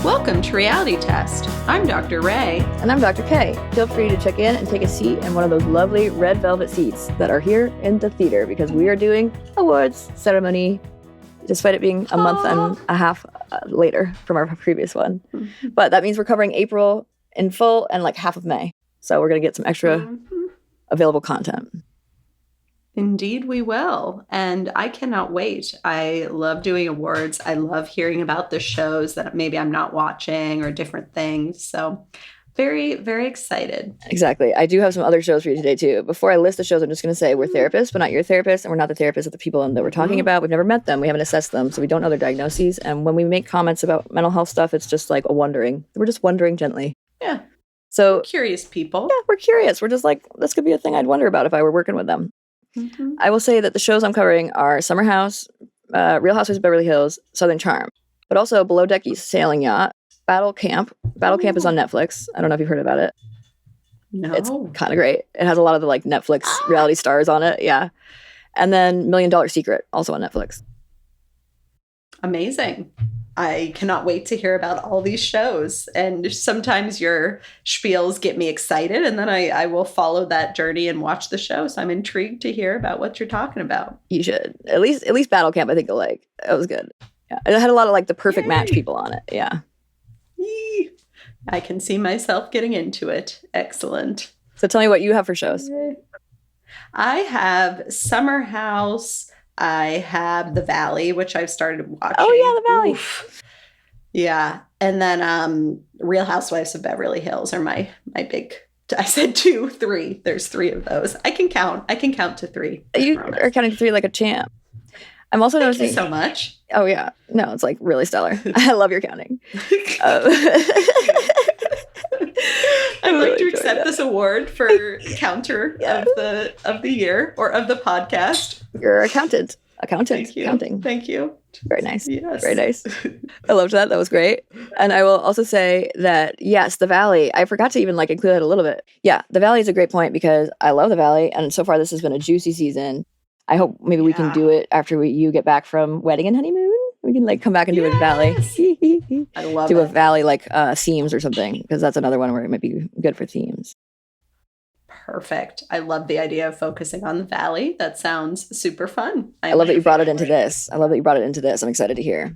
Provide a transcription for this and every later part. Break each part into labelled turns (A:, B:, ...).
A: Welcome to Reality Test. I'm Dr. Ray.
B: And I'm Dr. Kay. Feel free to check in and take a seat in one of those lovely red velvet seats that are here in the theater because we are doing awards ceremony, despite it being a month and a half later from our previous one. Mm-hmm. But that means we're covering April in full and like half of May. So we're going to get some extra available content.
A: Indeed, we will. And I cannot wait. I love doing awards. I love hearing about the shows that maybe I'm not watching or different things. So very, very excited.
B: Exactly. I do have some other shows for you today, too. Before I list the shows, I'm just going to say we're therapists, but not your therapist. And we're not the therapists of the people that we're talking about. We've never met them. We haven't assessed them. So we don't know their diagnoses. And when we make comments about mental health stuff, it's just like a wondering. We're just wondering gently.
A: Yeah.
B: So
A: we're curious people.
B: Yeah, we're curious. We're just like, this could be a thing I'd wonder about if I were working with them. Mm-hmm. I will say that the shows I'm covering are Summer House, Real Housewives of Beverly Hills, Southern Charm, but also Below Deck Sailing Yacht, Battle Camp. Battle Camp is on Netflix. I don't know if you've heard about it.
A: No.
B: It's kind of great. It has a lot of the like Netflix reality stars on it. Yeah. And then $1 Million Secret, also on Netflix.
A: Amazing. I cannot wait to hear about all these shows. And sometimes your spiels get me excited, and then I will follow that journey and watch the show. So I'm intrigued to hear about what you're talking about.
B: You should. At least Battle Camp, I think you'll like. It was good. Yeah. It had a lot of like the perfect match people on it. Yeah.
A: Yay. I can see myself getting into it. Excellent.
B: So tell me what you have for shows.
A: I have Summer House. I have The Valley, which I've started watching.
B: Oh, yeah, The Valley.
A: Oof. Yeah. And then Real Housewives of Beverly Hills are my big... I said 2, 3. There's 3 of those. I can count to 3.
B: You are counting to 3 like a champ. I'm also noticing...
A: Thank you so much.
B: Oh, yeah. No, it's like really stellar. I love your counting.
A: I'd like to accept this award for counter of the year or of the podcast.
B: You're accountant.
A: Thank you.
B: Counting.
A: Thank you.
B: Very nice.
A: Yes.
B: Very nice. I loved that. That was great. And I will also say that, yes, The Valley, I forgot to even like include that a little bit. Yeah, The Valley is a great point because I love The Valley. And so far, this has been a juicy season. I hope maybe we can do it after you get back from wedding and honeymoon. We can like come back and do a Valley.
A: I love
B: do a Valley like themes or something, because that's another one where it might be good for themes.
A: Perfect. I love the idea of focusing on the Valley. That sounds super fun.
B: I love that you brought it into this. I'm excited to hear.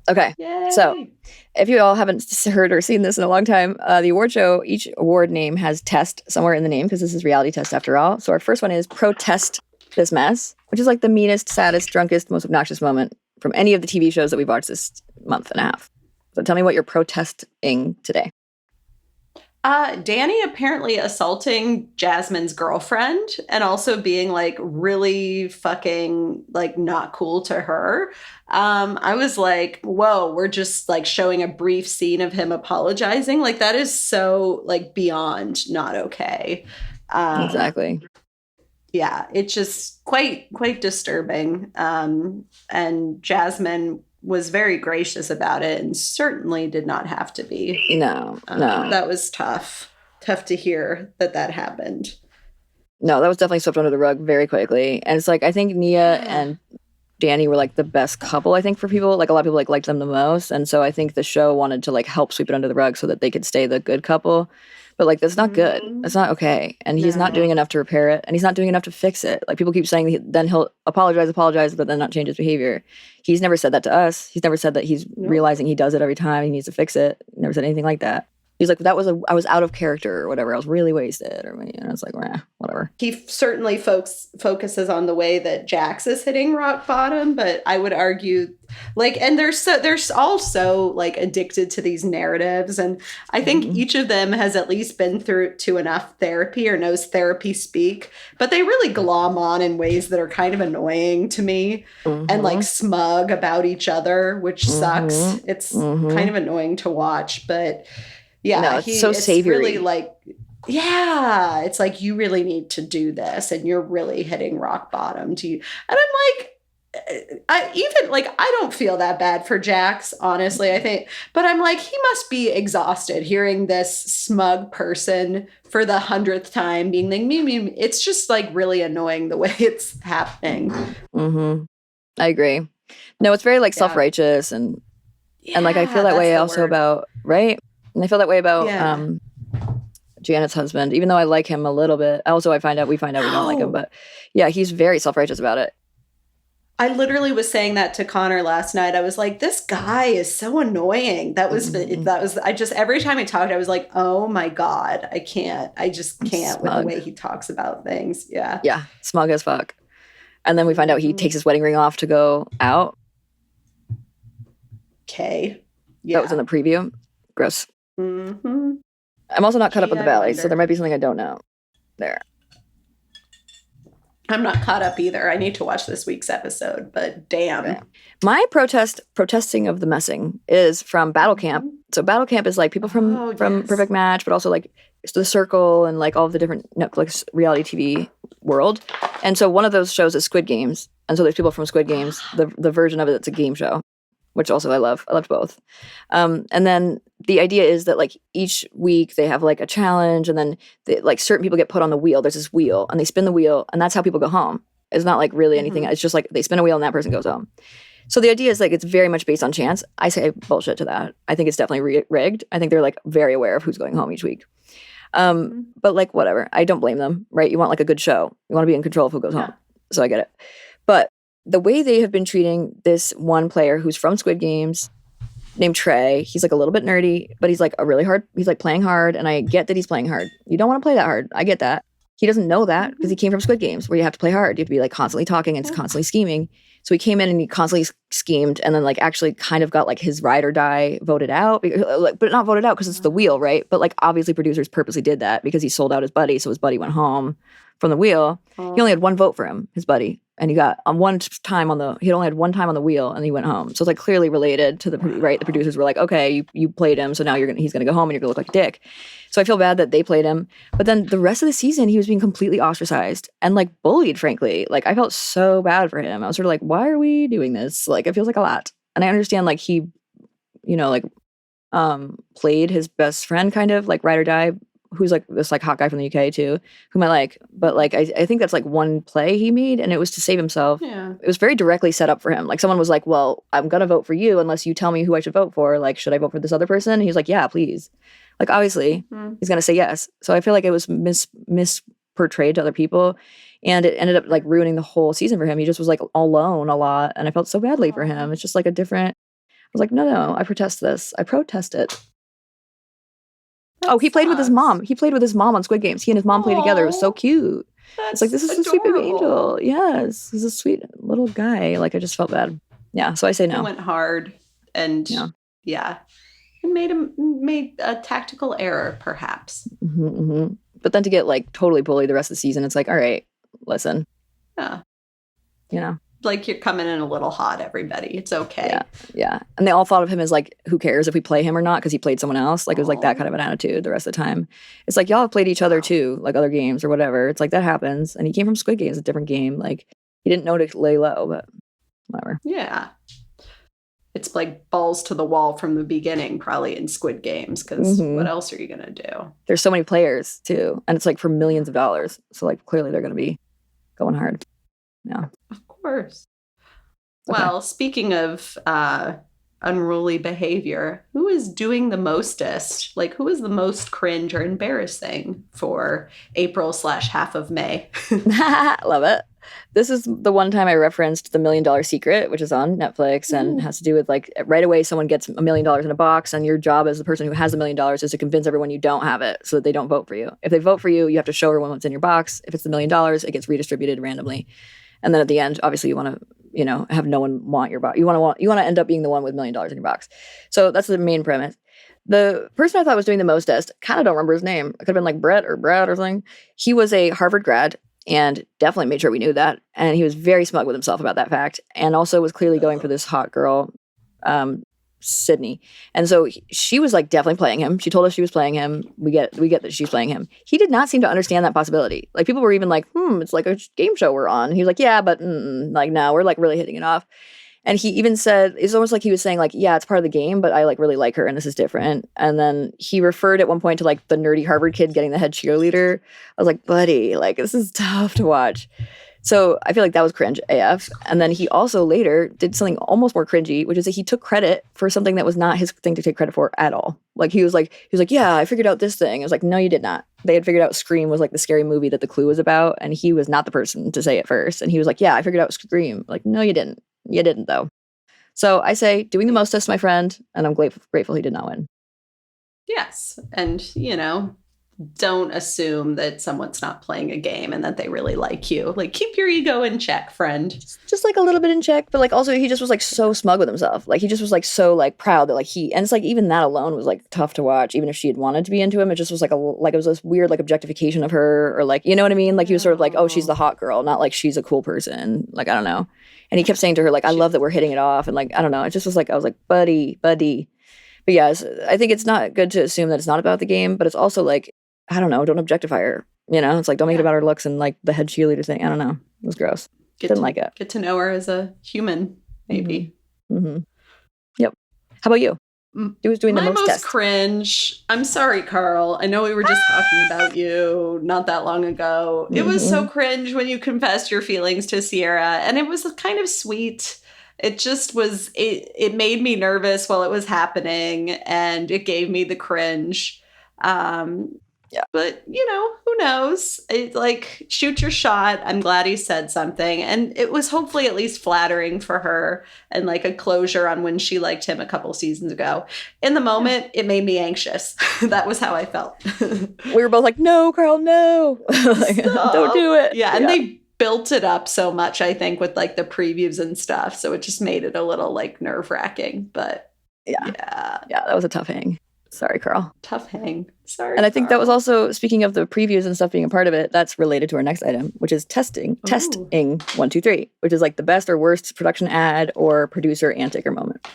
B: Okay.
A: Yay.
B: So if you all haven't heard or seen this in a long time, the award show, each award name has test somewhere in the name because this is reality test after all. So our first one is Protest This Mess, which is like the meanest, saddest, drunkest, most obnoxious moment from any of the TV shows that we've watched this month and a half. So tell me what you're protesting today.
A: Danny apparently assaulting Jasmine's girlfriend and also being like really fucking like not cool to her. I was like, whoa, we're just like showing a brief scene of him apologizing. Like that is so like beyond not okay.
B: Exactly.
A: Yeah, it's just quite disturbing. And Jasmine was very gracious about it and certainly did not have to be.
B: No.
A: That was tough. Tough to hear that happened.
B: No, that was definitely swept under the rug very quickly. And it's like, I think Nia and Danny were like the best couple, I think, for people. Like a lot of people like liked them the most. And so I think the show wanted to like help sweep it under the rug so that they could stay the good couple. But like, that's not good. That's not okay. And he's not doing enough to repair it. And he's not doing enough to fix it. Like people keep saying then he'll apologize, but then not change his behavior. He's never said that to us. He's never said that he's realizing he does it every time. He needs to fix it. He never said anything like that. He's like, I was out of character or whatever. I was really wasted or it's like, whatever.
A: He certainly focuses on the way that Jax is hitting rock bottom, but I would argue like, and there's also like addicted to these narratives. And I think each of them has at least been through to enough therapy or knows therapy speak, but they really glom on in ways that are kind of annoying to me and like smug about each other, which sucks. It's kind of annoying to watch, but yeah,
B: no, it's so savory.
A: Really like, yeah, it's like you really need to do this, and you're really hitting rock bottom. And I'm like, I don't feel that bad for Jax, honestly. I think, but I'm like, he must be exhausted hearing this smug person for the 100th time being like, me. It's just like really annoying the way it's happening.
B: I agree. No, it's very like self-righteous and. And like I feel that way also about right. And I feel that way about Janet's husband, even though I like him a little bit. Also, we find out we don't like him, but yeah, he's very self-righteous about it.
A: I literally was saying that to Connor last night. I was like, this guy is so annoying. That was I just, every time he talked, I was like, oh my God, I just can't with the way he talks about things. Yeah.
B: Yeah. Smug as fuck. And then we find out he takes his wedding ring off to go out.
A: Okay. Yeah.
B: That was in the preview. Gross. Mm-hmm. I'm also not caught up with the Valley, so there might be something I don't know there.
A: I'm not caught up either. I need to watch this week's episode, but damn.
B: Okay. My protesting of the messing is from Battle Camp. So Battle Camp is like people from Perfect Match, but also like The Circle and like all of the different Netflix reality TV world. And so one of those shows is Squid Games. And so there's people from Squid Games, the version of it that's a game show, which also I love. I loved both. And then the idea is that like each week they have like a challenge, and then like certain people get put on the wheel. There's this wheel and they spin the wheel, and that's how people go home. It's not like really anything. It's just like they spin a wheel and that person goes home. So the idea is like it's very much based on chance. I say bullshit to that. I think it's definitely rigged. I think they're like very aware of who's going home each week. But like whatever. I don't blame them, right? You want like a good show. You want to be in control of who goes home. So I get it. But the way they have been treating this one player who's from Squid Games named Trey, he's like a little bit nerdy, but he's like he's like playing hard, and I get that he's playing hard. You don't want to play that hard. I get that. He doesn't know that because he came from Squid Games where you have to play hard. You have to be like constantly talking and constantly scheming. So he came in and he constantly schemed, and then like actually kind of got like his ride or die voted out, but not voted out because it's the wheel, right? But like obviously producers purposely did that because he sold out his buddy, so his buddy went home from the wheel. He only had one vote for him, his buddy, and he got he only had one time on the wheel, and he went home. So it's like clearly related to the right. The producers were like, okay, you played him, so now he's gonna go home and you're gonna look like a dick. So I feel bad that they played him, but then the rest of the season he was being completely ostracized and like bullied. Frankly, like I felt so bad for him. I was sort of like, why are we doing this? Like it feels like a lot, and I understand like he, played his best friend kind of like ride or die, who's like this like hot guy from the UK too, whom I like. But like I think that's like one play he made, and it was to save himself. Yeah. It was very directly set up for him. Like someone was like, well, I'm gonna vote for you unless you tell me who I should vote for. Like, should I vote for this other person? And he's like, yeah, please. Like obviously he's gonna say yes. So I feel like it was misportrayed to other people, and it ended up like ruining the whole season for him. He just was like alone a lot, and I felt so badly for him. It's just like I was like, no, I protest this. I protest it. He played with his mom. He played with his mom on Squid Games. He and his mom played together. It was so cute. It's like, this is a sweet baby angel. Yes, he's a sweet little guy. Like, I just felt bad. Yeah, so I say no.
A: He went hard, and yeah. It made a tactical error, perhaps.
B: But then to get like totally bullied the rest of the season, it's like, all right, listen. Yeah.
A: Like you're coming in a little hot, everybody. It's okay.
B: Yeah. And they all thought of him as like, who cares if we play him or not? Because he played someone else. Like it was like that kind of an attitude the rest of the time. It's like y'all have played each other too, like other games or whatever. It's like that happens. And he came from Squid Games, a different game. Like he didn't know to lay low, but whatever.
A: Yeah. It's like balls to the wall from the beginning, probably in Squid Games, because what else are you going to do?
B: There's so many players too. And it's like for millions of dollars. So like clearly they're going to be going hard. Yeah.
A: Of course. Okay. Well, speaking of unruly behavior, who is doing the mostest? Like, who is the most cringe or embarrassing for April/half of May?
B: Love it. This is the one time I referenced The $1 Million Secret, which is on Netflix and has to do with like right away someone gets $1 million in a box, and your job as the person who has $1 million is to convince everyone you don't have it so that they don't vote for you. If they vote for you, you have to show everyone what's in your box. If it's the $1 million, it gets redistributed randomly. And then at the end, obviously you want to, have no one want your box. You want to end up being the one with $1 million in your box. So that's the main premise. The person I thought was doing the mostest, kind of don't remember his name. It could have been like Brett or Brad or something. He was a Harvard grad and definitely made sure we knew that. And he was very smug with himself about that fact. And also was clearly going for this hot girl, Sydney. And so she was like definitely playing him. She told us she was playing him. We get that she's playing him. He did not seem to understand that possibility. Like people were even like, it's like a game show we're on. And he was like, yeah, but like no, we're like really hitting it off. And he even said, it's almost like he was saying like, yeah, it's part of the game, but I like really like her and this is different. And then he referred at one point to like the nerdy Harvard kid getting the head cheerleader. I was like, buddy, like this is tough to watch. So I feel like that was cringe AF. And then he also later did something almost more cringy, which is that he took credit for something that was not his thing to take credit for at all. Like he was like, yeah, I figured out this thing. I was like, no, you did not. They had figured out Scream was like the scary movie that The Clue was about, and he was not the person to say it first. And he was like, yeah, I figured out Scream. Like, no, you didn't. You didn't though. So I say, doing the most, my friend, and I'm grateful he did not win.
A: Yes, and don't assume that someone's not playing a game and that they really like you. Like, keep your ego in check, friend.
B: Just like a little bit in check, but like also he just was like so smug with himself. Like he just was like so like proud that like and it's like even that alone was like tough to watch. Even if she had wanted to be into him, it just was like it was this weird like objectification of her, or like, you know what I mean? Like he was sort of like, oh, she's the hot girl, not like she's a cool person. Like, I don't know. And he kept saying to her like, I love that we're hitting it off, and like, I don't know. It just was like, I was like, buddy. But yes, I think it's not good to assume that it's not about the game, but it's also like, I don't know, don't objectify her. It's like, don't make it about her looks and like the head cheerleader thing. I don't know. It was gross. Didn't like it.
A: Get to know her as a human, maybe.
B: Mm-hmm. Yep. How about you? Who was doing the most test?
A: Cringe. I'm sorry, Carl. I know we were just talking about you not that long ago. It was so cringe when you confessed your feelings to Sierra, and it was kind of sweet. It just was, it made me nervous while it was happening, and it gave me the cringe.
B: Yeah.
A: But, who knows? It's like, shoot your shot. I'm glad he said something. And it was hopefully at least flattering for her and like a closure on when she liked him a couple seasons ago. In the moment, it made me anxious. That was how I felt.
B: We were both like, no, Carl, no. Like, don't do it.
A: Yeah. And they built it up so much, I think, with like the previews and stuff. So it just made it a little like nerve wracking. But
B: yeah, that was a tough hang. Sorry, Carl.
A: Tough hang. Sorry.
B: And I think that was also, speaking of the previews and stuff being a part of it, that's related to our next item, which is testing 1, 2, 3, which is like the best or worst production ad or producer antic or moment.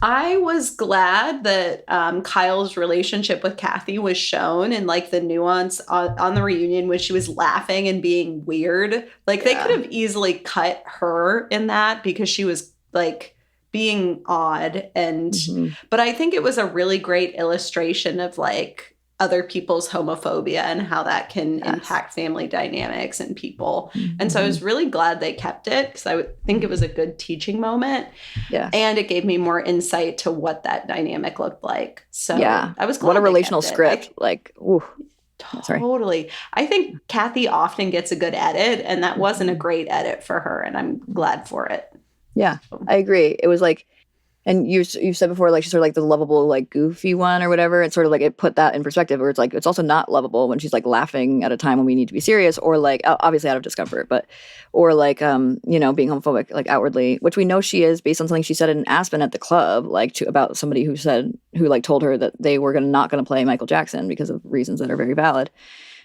A: I was glad that Kyle's relationship with Kathy was shown, and like the nuance on the reunion when she was laughing and being weird. Like they could have easily cut her in that because she was like being odd, and but I think it was a really great illustration of like other people's homophobia and how that can impact family dynamics and people. And so I was really glad they kept it, because I would think it was a good teaching moment. Yeah. And it gave me more insight to what that dynamic looked like. So I was glad.
B: What a relational script.
A: Totally. I think Kathy often gets a good edit, and that wasn't a great edit for her, and I'm glad for it.
B: Yeah, I agree. It was like, and you said before, like she's sort of like the lovable, like goofy one or whatever. It's sort of like it put that in perspective, where it's like it's also not lovable when she's like laughing at a time when we need to be serious, or like obviously out of discomfort, but or like being homophobic like outwardly, which we know she is based on something she said in Aspen at the club, like about somebody who told her that they were not going to play Michael Jackson because of reasons that are very valid.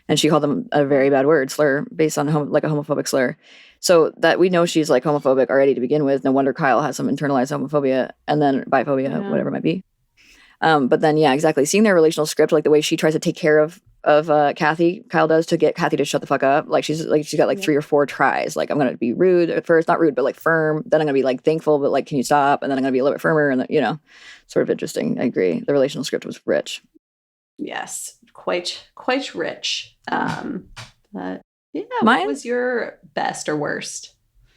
B: And she called them a very bad word, slur, based on like a homophobic slur. So that we know she's like homophobic already to begin with. No wonder Kyle has some internalized homophobia and then biphobia, whatever it might be. But then, yeah, exactly. Seeing their relational script, like the way she tries to take care of Kathy, Kyle does, to get Kathy to shut the fuck up. Like she's got like 3 or 4 tries. Like, I'm going to be rude at first, not rude, but like firm. Then I'm going to be like thankful, but like, can you stop? And then I'm going to be a little bit firmer. And then, sort of interesting. I agree. The relational script was rich.
A: Yes, quite rich. But yeah, what was your best or worst?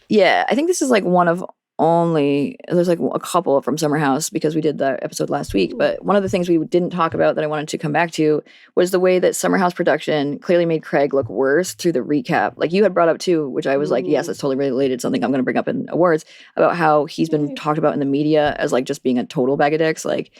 B: Yeah, I think this is like one of there's like a couple from Summer House because we did the episode last week. But one of the things we didn't talk about that I wanted to come back to was the way that Summer House production clearly made Craig look worse through the recap. Like you had brought up too, which I was like, yes, it's totally related to something I'm going to bring up in awards, about how he's been talked about in the media as like just being a total bag of dicks. Like,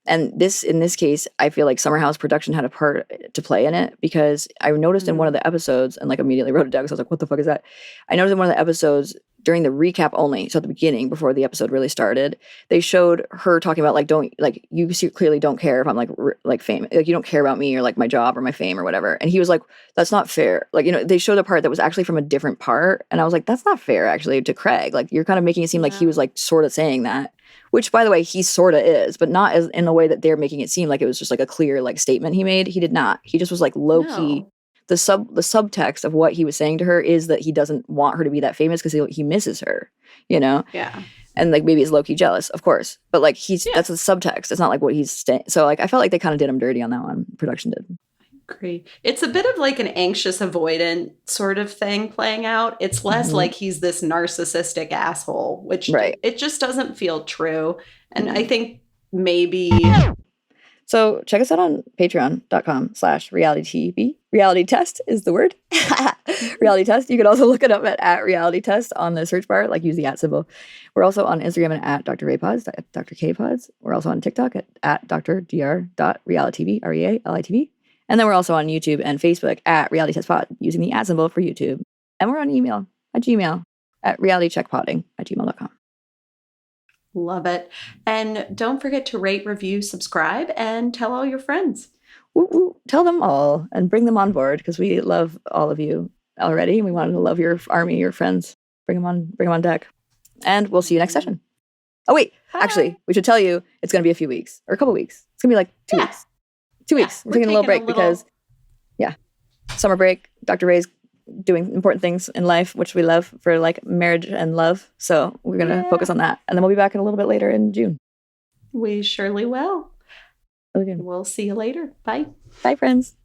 B: and in this case, I feel like Summer House production had a part to play in it, because I noticed in one of the episodes, and like immediately wrote it down because I was like, what the fuck is that? I noticed in one of the episodes during the recap only, so at the beginning, before the episode really started, they showed her talking about you clearly don't care if I'm like famous, like you don't care about me or like my job or my fame or whatever. And he was like, that's not fair. Like, they showed a part that was actually from a different part, and I was like, that's not fair actually to Craig. Like, you're kind of making it seem like he was like sort of saying that. Which, by the way, he sort of is, but not as in the way that they're making it seem like it was just like a clear like statement he made. He did not. He just was like low key. The subtext of what he was saying to her is that he doesn't want her to be that famous because he misses her, Yeah. And like maybe he's low key jealous, of course, but like that's the subtext. It's not like what he's saying. So like I felt like they kind of did him dirty on that one. Production did.
A: Agree. It's a bit of like an anxious avoidant sort of thing playing out. It's less like he's this narcissistic asshole, which
B: Right.
A: it just doesn't feel true. And I think maybe.
B: So check us out on patreon.com/realitytv. Reality test is the word. Reality test. You can also look it up at reality test on the search bar, like use the @ symbol. We're also on Instagram and at Dr. Ray Pods, at Dr. K Pods. We're also on TikTok at dr.realitv, REALITV. And then we're also on YouTube and Facebook at Reality Test Pod, using the @ symbol for YouTube. And we're on email at Gmail at realitycheckpodding@gmail.com.
A: Love it. And don't forget to rate, review, subscribe, and tell all your friends.
B: Woo, woo. Tell them all and bring them on board, because we love all of you already. We want to love your army, your friends. Bring them on deck. And we'll see you next session. Oh, wait.
A: Bye.
B: Actually, we should tell you it's going to be a few weeks or a couple weeks. It's going to be like 2 weeks. 2 weeks. We're taking a little break because, summer break. Dr. Ray's doing important things in life, which we love, for like marriage and love. So we're going to focus on that. And then we'll be back in a little bit later in June.
A: We surely will.
B: Really good.
A: We'll see you later. Bye.
B: Bye, friends.